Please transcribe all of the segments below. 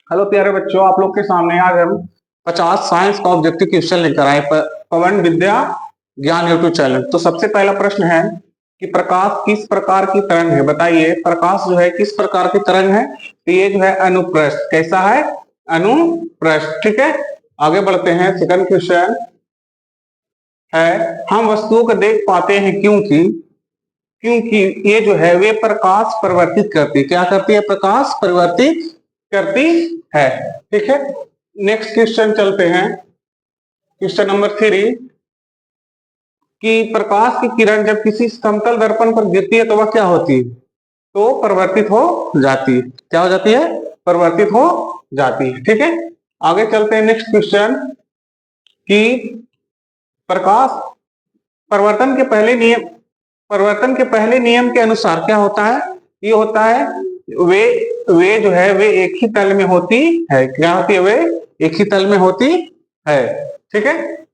Hello प्यारे बच्चों, आप लोग के सामने आज हम 50 साइंस का ऑब्जेक्टिव क्वेश्चन लेकर आए पवन विद्या ज्ञान यूट्यूब चैनल। तो सबसे पहला प्रश्न है कि प्रकाश किस प्रकार की तरंग है। बताइए प्रकाश जो है किस प्रकार की तरंग है। तो ये जो है अनुप्रस्थ। कैसा है? अनुप्रस्थ। ठीक है, आगे बढ़ते हैं। सेकंड क्वेश्चन है हम वस्तुओं को देख पाते हैं क्योंकि क्योंकि ये जो है वे प्रकाश परिवर्तित करती है। क्या करती है? प्रकाश परिवर्तित करती है। ठीक है, नेक्स्ट क्वेश्चन चलते हैं। क्वेश्चन नंबर 3 कि प्रकाश की किरण जब किसी समतल दर्पण पर गिरती है तो वह क्या होती है? तो परिवर्तित हो जाती है। क्या हो जाती है? परिवर्तित हो जाती है। ठीक है, आगे चलते हैं। नेक्स्ट क्वेश्चन कि प्रकाश परिवर्तन के पहले नियम परिवर्तन के पहले नियम के अनुसार क्या होता है? ये होता है वे वे जो है वे एक ही तल में होती है। क्या होती है? वे एक ही तल में होती है। ठीक है,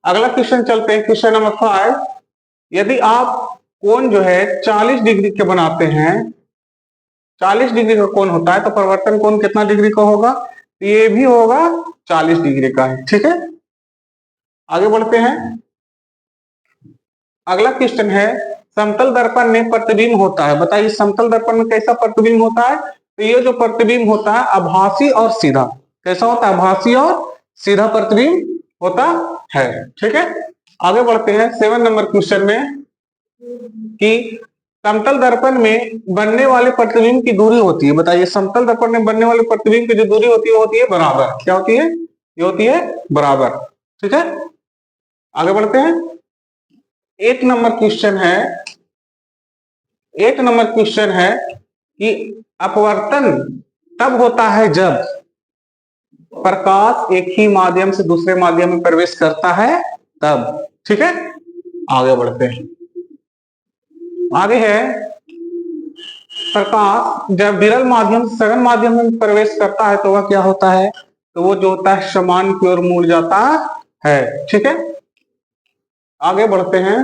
अगला क्वेश्चन चलते हैं। क्वेश्चन नंबर 5 यदि आप कोण जो है 40 डिग्री के बनाते हैं, 40 डिग्री का कोण होता है तो परिवर्तन कोण कितना डिग्री का होगा? ये भी होगा 40 डिग्री का है। ठीक है, आगे बढ़ते हैं। अगला क्वेश्चन है समतल दर्पण में प्रतिबिंब होता है। बताइए समतल दर्पण में कैसा प्रतिबिंब होता है? तो ये जो प्रतिबिंब होता है आभासी और सीधा। कैसा होता है? आभासी और सीधा प्रतिबिंब होता है। ठीक है, आगे बढ़ते हैं 7 नंबर क्वेश्चन में कि समतल दर्पण में बनने वाले प्रतिबिंब की दूरी होती है। बताइए समतल दर्पण में बनने वाले प्रतिबिंब की जो दूरी होती है वो होती है बराबर। क्या होती है? ये होती है बराबर। ठीक है, आगे बढ़ते हैं। 8 नंबर क्वेश्चन है 8 नंबर क्वेश्चन है कि अपवर्तन तब होता है जब प्रकाश एक ही माध्यम से दूसरे माध्यम में प्रवेश करता है तब। ठीक है, आगे बढ़ते हैं। आगे है प्रकाश जब विरल माध्यम से सघन माध्यम में प्रवेश करता है तो वह क्या होता है? तो वो जो होता है समान की ओर मुड़ जाता है। ठीक है, आगे बढ़ते हैं।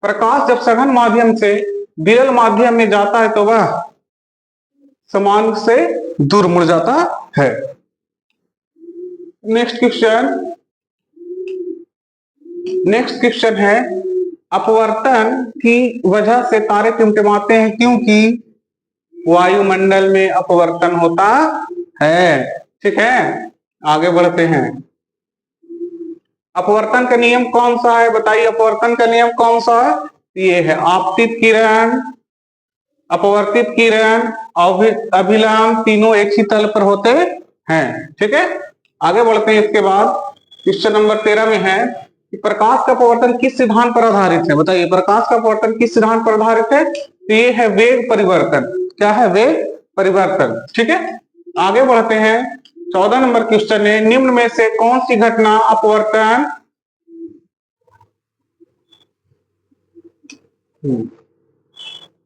प्रकाश जब सघन माध्यम से विरल माध्यम में जाता है तो वह समान से दूर मुड़ जाता है। नेक्स्ट क्वेश्चन है अपवर्तन की वजह से तारे टिमटिमाते हैं क्योंकि वायुमंडल में अपवर्तन होता है। ठीक है, आगे बढ़ते हैं। अपवर्तन का नियम कौन सा है? बताइए अपवर्तन का नियम कौन सा है? ये है आपतित किरण, अपवर्तित किरण, अभिलंब, तीनों एक ही तल पर होते हैं। ठीक है, आगे बढ़ते हैं। इसके बाद क्वेश्चन नंबर 13 में है कि प्रकाश का अपवर्तन किस सिद्धांत पर आधारित है। बताइए प्रकाश का अपवर्तन किस सिद्धांत पर आधारित है? तो ये है वेग परिवर्तन। क्या है? वेग परिवर्तन। ठीक है, आगे बढ़ते हैं। 14 नंबर क्वेश्चन है निम्न में से कौन सी घटना अपवर्तन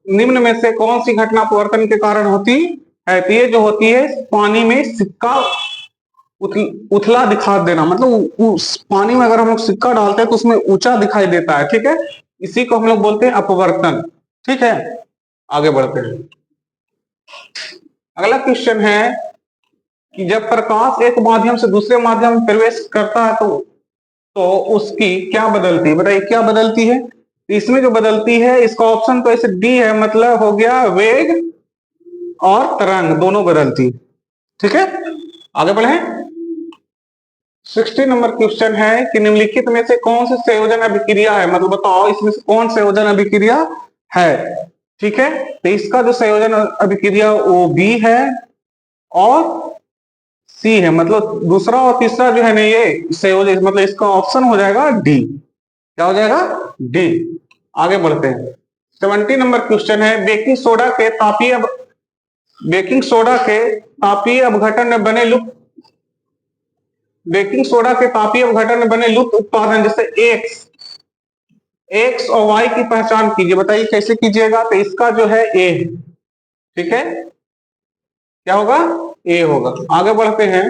निम्न में से कौन सी घटना अपवर्तन के कारण होती है? तो ये जो होती है पानी में सिक्का उथला दिखा देना। मतलब उस पानी में अगर हम लोग सिक्का डालते हैं तो उसमें ऊंचा दिखाई देता है। ठीक है, इसी को हम लोग बोलते हैं अपवर्तन। ठीक है, आगे बढ़ते हैं। अगला क्वेश्चन है कि जब प्रकाश एक माध्यम से दूसरे माध्यम में प्रवेश करता है तो उसकी क्या बदलती है? बताइए क्या बदलती है? तो इसमें जो बदलती है इसका ऑप्शन तो ऐसे डी है, मतलब हो गया वेग और तरंग दोनों बदलती। ठीक है, आगे बढ़े। 60 नंबर क्वेश्चन है कि निम्नलिखित में से कौन सी संयोजन अभिक्रिया है? मतलब बताओ इसमें से कौन संयोजन अभिक्रिया है? ठीक है, तो इसका जो संयोजन अभिक्रिया वो बी है और सी है। मतलब दूसरा और तीसरा जो है ना ये संयोजन, मतलब इसका ऑप्शन हो जाएगा डी। क्या हो जाएगा? डी। आगे बढ़ते हैं। 70 नंबर क्वेश्चन है बेकिंग सोडा के तापीय अपघटन में बने लुप्त बेकिंग सोडा के तापीय अपघटन में बने लुप्त उत्पादन जैसे एक्स और वाई की पहचान कीजिए। बताइए कैसे कीजिएगा? तो इसका जो है ए। ठीक है, क्या होगा? ए होगा। आगे बढ़ते हैं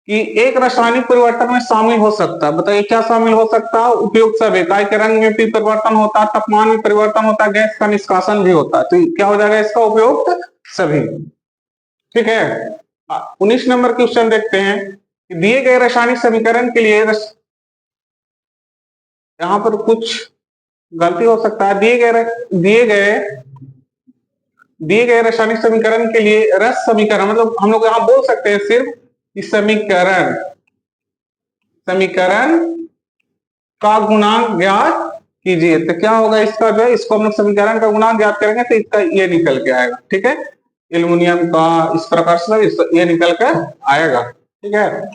कि एक रासायनिक परिवर्तन में शामिल हो सकता है। बताइए क्या शामिल हो सकता है? उपयुक्त सभी। गाय के रंग में भी परिवर्तन होता है, तापमान में परिवर्तन होता है, गैस का निष्कासन भी होता है। तो क्या हो जाएगा इसका? उपयुक्त सभी। ठीक है। 19 नंबर क्वेश्चन देखते हैं कि दिए गए रासायनिक समीकरण के लिए यहाँ पर कुछ गलती हो सकता है। दिए गए रासायनिक समीकरण के लिए रस समीकरण, मतलब हम लोग यहाँ बोल सकते हैं सिर्फ इस समीकरण का गुणांक ज्ञात कीजिए। तो क्या होगा इसका, जो है इसको हम लोग समीकरण का गुणांक ज्ञात करेंगे तो इसका ये निकल के आएगा। ठीक है, एल्युमिनियम का इस प्रकार से ये निकल कर आएगा। ठीक है।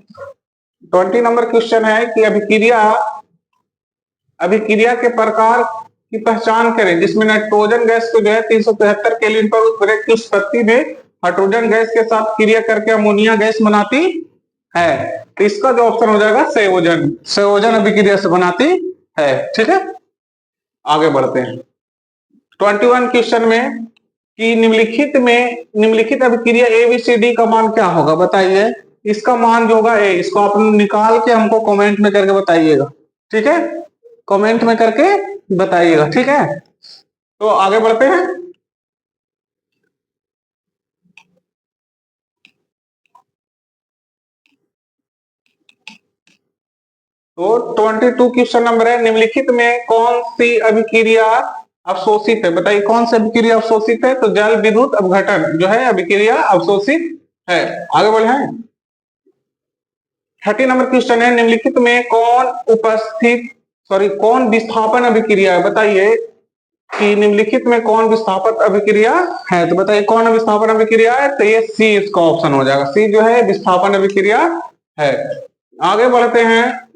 20 नंबर क्वेश्चन है कि अभिक्रिया के प्रकार की पहचान करें जिसमें नाइट्रोजन गैस को जो है 373 केल्विन पर उत्प्रेरक की उत्पत्ति में हाइड्रोजन गैस के साथ क्रिया करके अमोनिया गैस बनाती है। तो इसका जो ऑप्शन हो जाएगा संयोजन अभिक्रिया से बनाती है। ठीक है, आगे बढ़ते हैं 21 क्वेश्चन में कि निम्नलिखित अभिक्रिया ABCD का मान क्या होगा, बताइए। इसका मान जो होगा ए, इसको आप निकाल के हमको कमेंट में करके बताइएगा। ठीक है, कमेंट में करके बताइएगा। ठीक है, तो आगे बढ़ते हैं। तो 22 क्वेश्चन नंबर है, निम्नलिखित में कौन सी अभिक्रिया अवशोषित है, बताइए कौन सी अभिक्रिया अवशोषित है। तो जल विद्युत अपघटन जो है अभिक्रिया अवशोषित है। आगे बढ़े 30 नंबर क्वेश्चन है, निम्नलिखित में कौन विस्थापन अभिक्रिया है, बताइए कि निम्नलिखित में कौन विस्थापन अभिक्रिया है। तो बताइए कौन विस्थापन अभिक्रिया है। तो ये सी इसका ऑप्शन हो जाएगा, सी जो है विस्थापन अभिक्रिया है। आगे बढ़ते हैं,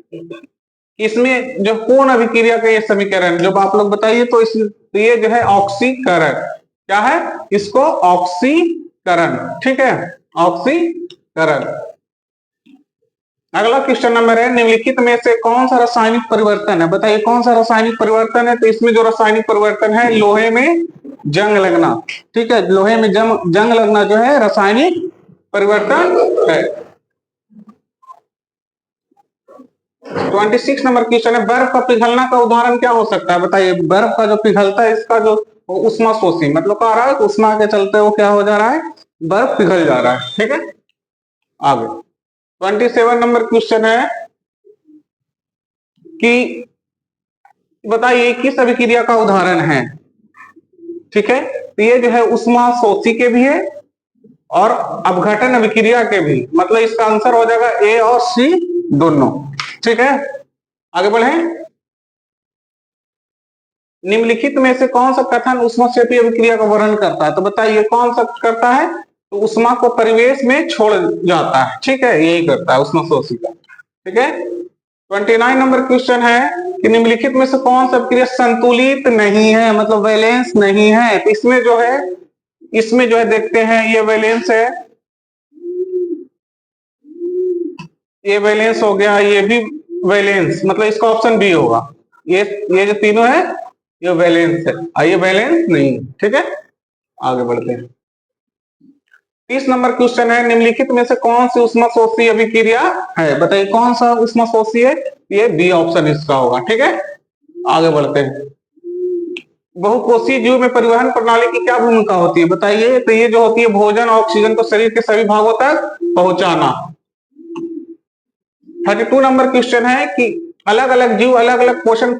इसमें जो पूर्ण अभिक्रिया का ये समीकरण जब आप लोग बताइए तो ये जो है ऑक्सीकरण, क्या है इसको ऑक्सीकरण। ठीक है, ऑक्सीकरण। अगला क्वेश्चन नंबर है, निम्नलिखित में से कौन सा रासायनिक परिवर्तन है, बताइए कौन सा रासायनिक परिवर्तन है। तो इसमें जो रासायनिक परिवर्तन है लोहे में जंग लगना। ठीक है, लोहे में जंग लगना जो है रासायनिक परिवर्तन है। 26 नंबर क्वेश्चन है, बर्फ का पिघलना का उदाहरण क्या हो सकता है, बताइए। बर्फ का जो पिघलता है इसका जो उष्माशोषी, मतलब कह रहा है उष्मा के चलते वो क्या हो जा रहा है, बर्फ पिघल जा रहा है। ठीक है, आगे 27 नंबर क्वेश्चन है कि बताइए किस अभिक्रिया का उदाहरण है। ठीक है, तो ये जो है उष्माशोषी के भी है और अपघटन अभिक्रिया के भी, मतलब इसका आंसर हो जाएगा ए और सी दोनों। ठीक है, आगे बढ़े। निम्नलिखित में से कौन सा कथन उष्माक्षेपी अभिक्रिया का वर्णन करता है, तो बताइए कौन सा करता है। तो उष्मा को परिवेश में छोड़ जाता है। ठीक है, यही करता है उष्माशोषी का। ठीक है, 29 नंबर क्वेश्चन है कि निम्नलिखित में से कौन सा अभिक्रिया संतुलित नहीं है, मतलब वैलेंस नहीं है। तो इसमें जो है देखते हैं, ये वैलेंस है, ये वैलेंस हो गया, ये भी वैलेंस, मतलब इसका ऑप्शन बी होगा। ये जो तीनों है ये वैलेंस है, ये वैलेंस नहीं। ठीक है, आगे बढ़ते हैं। 30 नंबर क्वेश्चन है, निम्नलिखित में से कौन सी उष्माशोषी अभिक्रिया है, बताइए कौन सा उष्माशोषी है। ये बी ऑप्शन इसका होगा। ठीक है, आगे बढ़ते हैं। बहुकोषीय जीव में परिवहन प्रणाली की क्या भूमिका होती है, बताइए। तो ये जो होती है भोजन और ऑक्सीजन को शरीर के सभी भागों तक पहुंचाना। 32 नंबर क्वेश्चन है कि अलग अलग जीव अलग अलग पोषण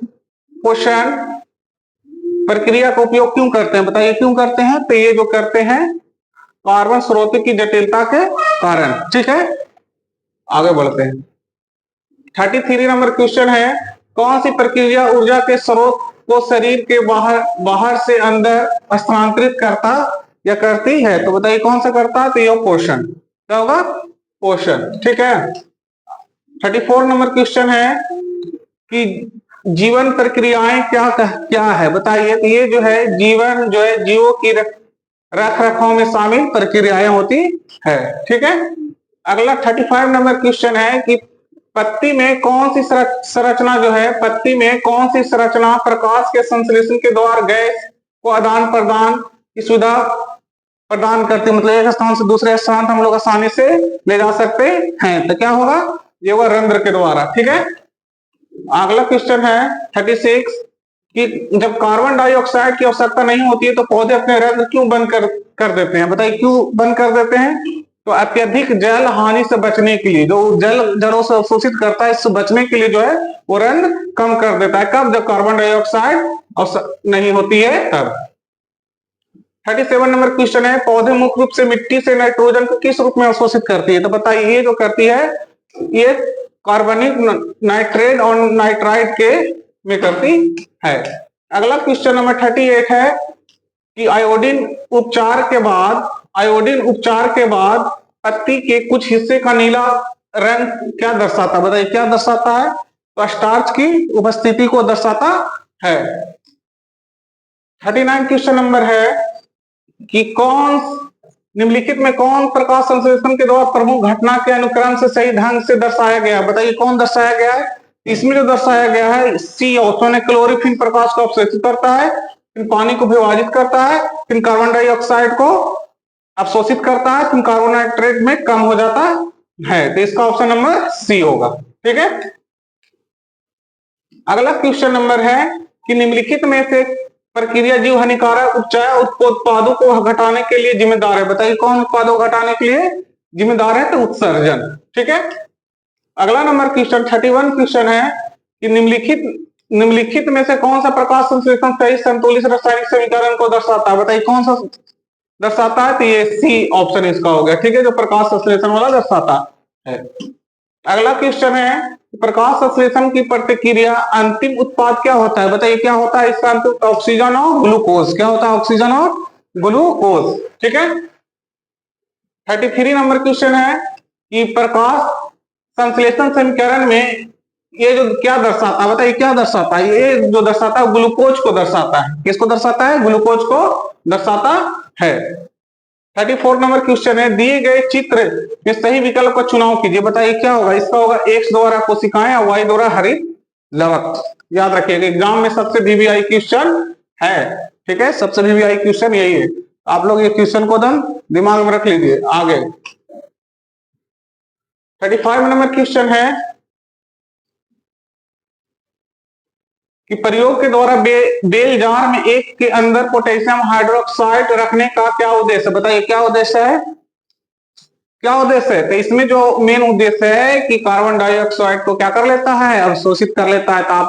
प्रक्रिया का उपयोग क्यों करते हैं, बताइए क्यों करते हैं। तो ये जो करते हैं कार्बन स्रोत की जटिलता के कारण। ठीक है, आगे बढ़ते हैं। 33 नंबर क्वेश्चन है, कौन सी प्रक्रिया ऊर्जा के स्रोत को शरीर के बाहर से अंदर स्थानांतरित करता या करती है। तो बताइए कौन सा करता है। तो ये पोषण, क्या होगा, पोषण। ठीक है, 34 नंबर क्वेश्चन है कि जीवन प्रक्रियाएं क्या है, बताइए। तो ये जो है जीवन जो है जीवों की रख रखाव में शामिल प्रक्रियाएं होती है। ठीक है, अगला 35 नंबर क्वेश्चन है कि पत्ती में कौन सी संरचना जो है, पत्ती में कौन सी संरचना प्रकाश के संश्लेषण के द्वारा गैस को आदान प्रदान की सुविधा प्रदान करती है, मतलब एक स्थान से दूसरे स्थान हम लोग आसानी से ले जा सकते हैं। तो क्या होगा, ये होगा रंध्र के द्वारा। ठीक है, अगला क्वेश्चन है 36 कि जब कार्बन डाइऑक्साइड की आवश्यकता नहीं होती है तो पौधे अपने रंध्र क्यों बंद कर कर देते हैं। बताइए क्यों बंद कर देते हैं? तो अत्यधिक जल हानि से बचने के लिए, जो जल जड़ों से अवशोषित करता है, इससे बचने के लिए जो है वो रन कम कर देता है। कब? जब कार्बन डाइऑक्साइड नहीं होती है तब। 37 नंबर क्वेश्चन है, पौधे मुख्य रूप से मिट्टी से नाइट्रोजन को किस रूप में अवशोषित करती है? तो बताइए ये जो करती है ये कार्बनिक नाइट्रेट और नाइट्राइट के में करती है। अगला क्वेश्चन नंबर 38 है कि आयोडीन उपचार के बाद पत्ती के कुछ हिस्से का नीला रंग क्या दर्शाता है? बताइए क्या दर्शाता है? तो स्टार्च की उपस्थिति को दर्शाता है। 39 क्वेश्चन नंबर है कि निम्नलिखित में कौन प्रकाश संश्लेषण के द्वारा प्रमुख घटना के अनुक्रम से सही ढंग से दर्शाया गया? बताइए कौन दर्शाया गया है? इसमें जो दर्शाया गया है सी ऑप्शन है, क्लोरोफिल प्रकाश को अवशोषित करता है, फिर पानी को विभाजित करता है, फिर कार्बन डाइऑक्साइड को अवशोषित करता है, फिर कार्बन नाइट्रेट में कम हो जाता है। तो इसका ऑप्शन नंबर सी होगा। ठीक है। अगला क्वेश्चन नंबर है कि निम्नलिखित में से प्रक्रिया जीव हानिकारक उपचार उत्पादों को घटाने के लिए जिम्मेदार है? बताइए कौन उत्पादों को घटाने के लिए जिम्मेदार है? तो उत्सर्जन। ठीक है। अगला नंबर क्वेश्चन 31 क्वेश्चन है कि निम्नलिखित में से कौन सा प्रकाश संश्लेषण सही संतुलित रासायनिक समीकरण को दर्शाता है? बताइए कौन सा दर्शाता है? तो ये सी ऑप्शन इसका हो गया। ठीक है, जो प्रकाश संश्लेषण वाला दर्शाता है। अगला क्वेश्चन है प्रकाश संश्लेषण की प्रतिक्रिया अंतिम उत्पाद क्या होता है? बताइए क्या होता है इसका अंतिम? ऑक्सीजन और ग्लूकोज। क्या होता है? ऑक्सीजन और ग्लूकोज। ठीक है। 33 नंबर क्वेश्चन है कि प्रकाश संश्लेषण समीकरण में ये जो क्या दर्शाता है? बताइए क्या दर्शाता है? ये जो दर्शाता है ग्लूकोज को दर्शाता है। किसको दर्शाता है? ग्लूकोज को दर्शाता है। 34 नंबर क्वेश्चन है दिए गए चित्र में सही विकल्प का चुनाव कीजिए। बताइए क्या होगा? इसका होगा एक्स द्वारा कोशिकाएं और वाई द्वारा हरित लवक। याद रखिएगा एग्जाम में सबसे वीवीआई क्वेश्चन है। ठीक है, सबसे वीवीआई क्वेश्चन यही है। आप लोग ये क्वेश्चन को दिमाग में रख लीजिए। आगे 35 नंबर क्वेश्चन है कि प्रयोग के द्वारा बेल जार में एक के अंदर पोटेशियम हाइड्रोक्साइड रखने का क्या उद्देश्य है? बताइए क्या उद्देश्य है? क्या उद्देश्य है? तो इसमें जो मेन उद्देश्य है कि कार्बन डाइऑक्साइड को क्या कर लेता है? अवशोषित कर लेता है। तो आप